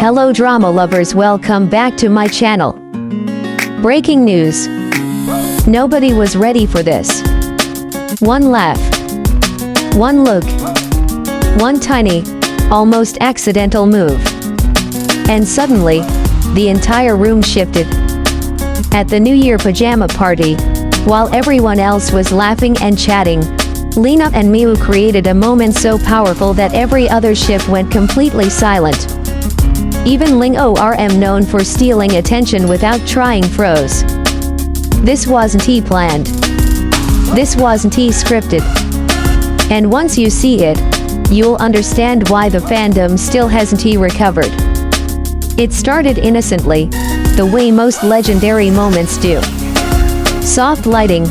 Hello drama lovers, welcome back to my channel. Breaking news. Nobody was ready for this. One laugh. One look. One tiny, almost accidental move. And suddenly, the entire room shifted. At the New Year pajama party, while everyone else was laughing and chatting, Lena and Miu created a moment so powerful that every other ship went completely silent. Even LingOrm, known for stealing attention without trying, froze. This wasn't planned. This wasn't scripted. And once you see it, you'll understand why the fandom still hasn't recovered. It started innocently, the way most legendary moments do. Soft lighting,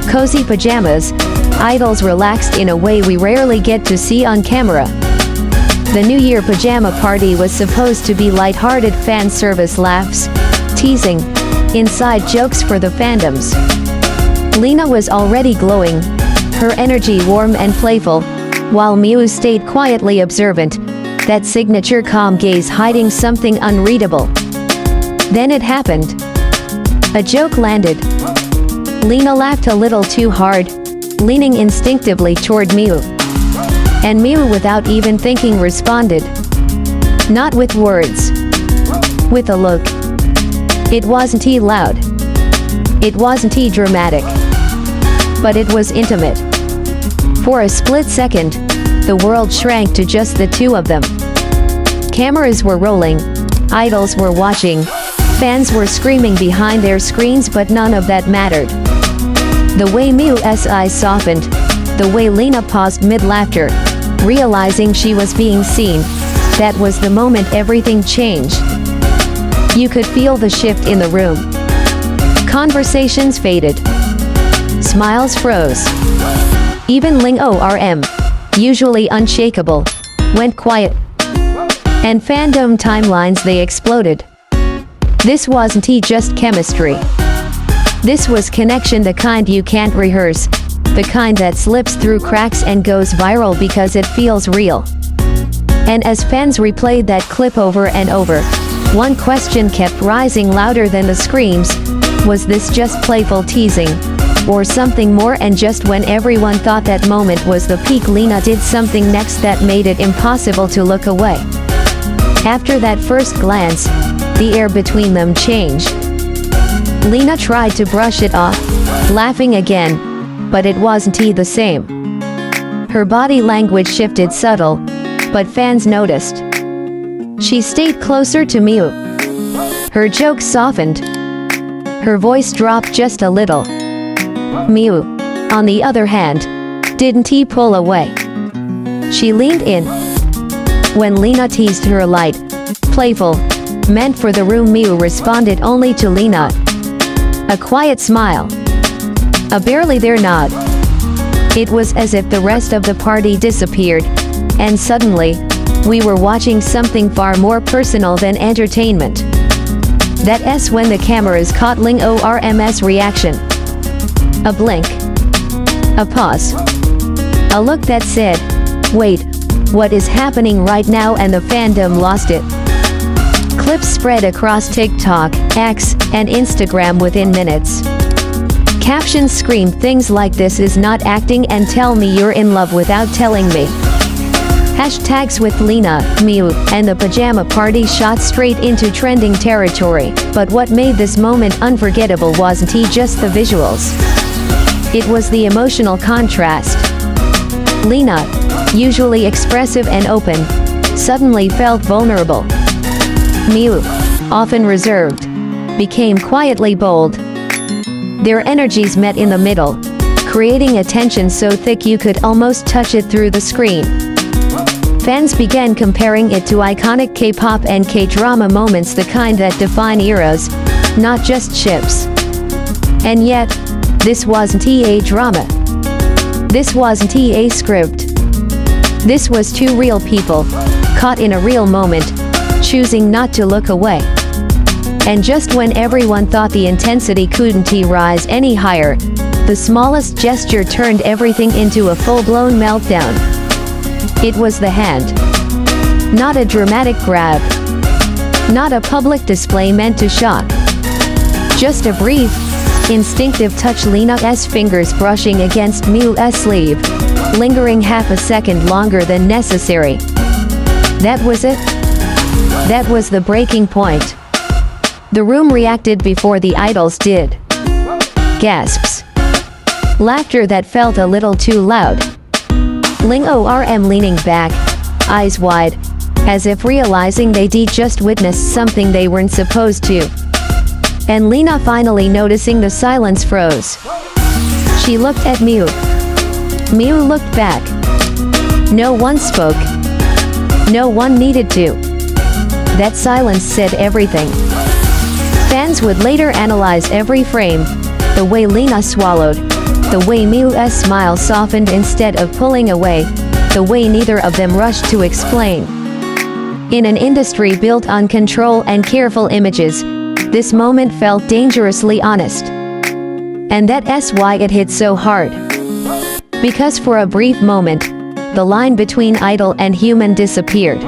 cozy pajamas, idols relaxed in a way we rarely get to see on camera. The New Year pajama party was supposed to be light-hearted fan service laughs, teasing, inside jokes for the fandoms. Lena was already glowing, her energy warm and playful, while Miu stayed quietly observant, that signature calm gaze hiding something unreadable. Then it happened. A joke landed. Lena laughed a little too hard, leaning instinctively toward Miu. And Miu, without even thinking, responded. Not with words. With a look. It wasn't loud. It wasn't dramatic. But it was intimate. For a split second, the world shrank to just the two of them. Cameras were rolling. Idols were watching. Fans were screaming behind their screens, but none of that mattered. The way Miu's eyes softened, the way Lena paused mid-laughter, realizing she was being seen, that was the moment everything changed. You could feel the shift in the room. Conversations faded. Smiles froze. Even LingOrm, usually unshakable, went quiet. And fandom timelines, they exploded. This wasn't just chemistry. This was connection, the kind you can't rehearse, the kind that slips through cracks and goes viral because it feels real. And as fans replayed that clip over and over, one question kept rising louder than the screams: was this just playful teasing, or something more? And just when everyone thought that moment was the peak, Lena did something next that made it impossible to look away. After that first glance, the air between them changed. Lena tried to brush it off, laughing again, but it wasn't the same. Her body language shifted, subtle, but fans noticed. She stayed closer to Miu. Her jokes softened. Her voice dropped just a little. Miu, on the other hand, didn't pull away. She leaned in. When Lena teased her light, playful, meant for the room, Miu responded only to Lena. A quiet smile. A barely there nod. It was as if the rest of the party disappeared, and suddenly, we were watching something far more personal than entertainment. That's when the cameras caught LingOrm's reaction. A blink. A pause. A look that said, "Wait, what is happening right now?" And the fandom lost it. Clips spread across TikTok, X, and Instagram within minutes. Captions screamed things like, "This is not acting," and "Tell me you're in love without telling me." Hashtags with Lena, Miu, and the pajama party shot straight into trending territory. But what made this moment unforgettable wasn't just the visuals. It was the emotional contrast. Lena, usually expressive and open, suddenly felt vulnerable. Miu, often reserved, became quietly bold. Their energies met in the middle, creating a tension so thick you could almost touch it through the screen. Fans began comparing it to iconic K-pop and K-drama moments, the kind that define eras, not just ships. And yet, this wasn't a drama. This wasn't a script. This was two real people, caught in a real moment, choosing not to look away. And just when everyone thought the intensity couldn't rise any higher, the smallest gesture turned everything into a full-blown meltdown. It was the hand. Not a dramatic grab. Not a public display meant to shock. Just a brief, instinctive touch, Lena's fingers brushing against Miu's sleeve, lingering half a second longer than necessary. That was it. That was the breaking point. The room reacted before the idols did. Gasps. Laughter that felt a little too loud. LingOrm leaning back, eyes wide, as if realizing they'd just witnessed something they weren't supposed to. And Lena, finally noticing the silence, froze. She looked at Miu. Miu looked back. No one spoke. No one needed to. That silence said everything. Fans would later analyze every frame, the way Lena swallowed, the way Miu's smile softened instead of pulling away, the way neither of them rushed to explain. In an industry built on control and careful images, this moment felt dangerously honest. And that's why it hit so hard. Because for a brief moment, the line between idol and human disappeared.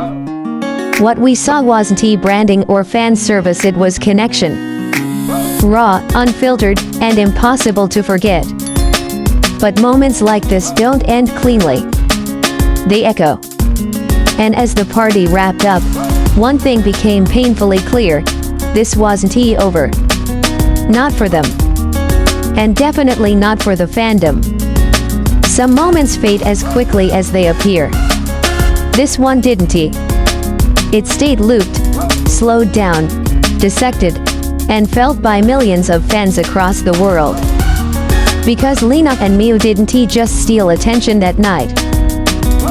What we saw wasn't branding or fan service, it was connection. Raw, unfiltered, and impossible to forget. But moments like this don't end cleanly. They echo. And as the party wrapped up, one thing became painfully clear. This wasn't over. Not for them. And definitely not for the fandom. Some moments fade as quickly as they appear. This one didn't. It stayed looped, slowed down, dissected, and felt by millions of fans across the world. Because Lena and Miu didn't just steal attention that night.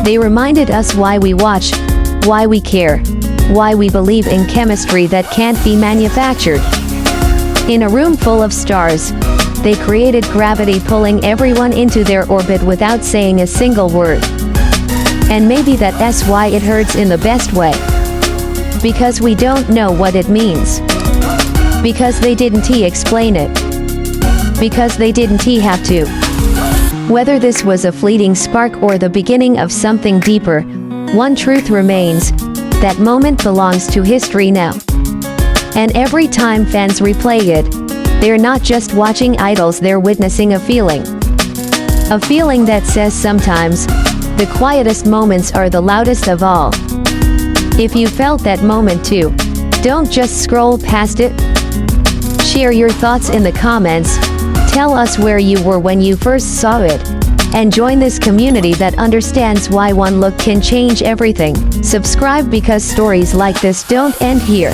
They reminded us why we watch, why we care, why we believe in chemistry that can't be manufactured. In a room full of stars, they created gravity, pulling everyone into their orbit without saying a single word. And maybe that's why it hurts in the best way. Because we don't know what it means. Because they didn't explain it. Because they didn't have to. Whether this was a fleeting spark or the beginning of something deeper, one truth remains: that moment belongs to history now. And every time fans replay it, they're not just watching idols, they're witnessing a feeling. A feeling that says sometimes, the quietest moments are the loudest of all. If you felt that moment too, don't just scroll past it. Share your thoughts in the comments, tell us where you were when you first saw it, and join this community that understands why one look can change everything. Subscribe because stories like this don't end here.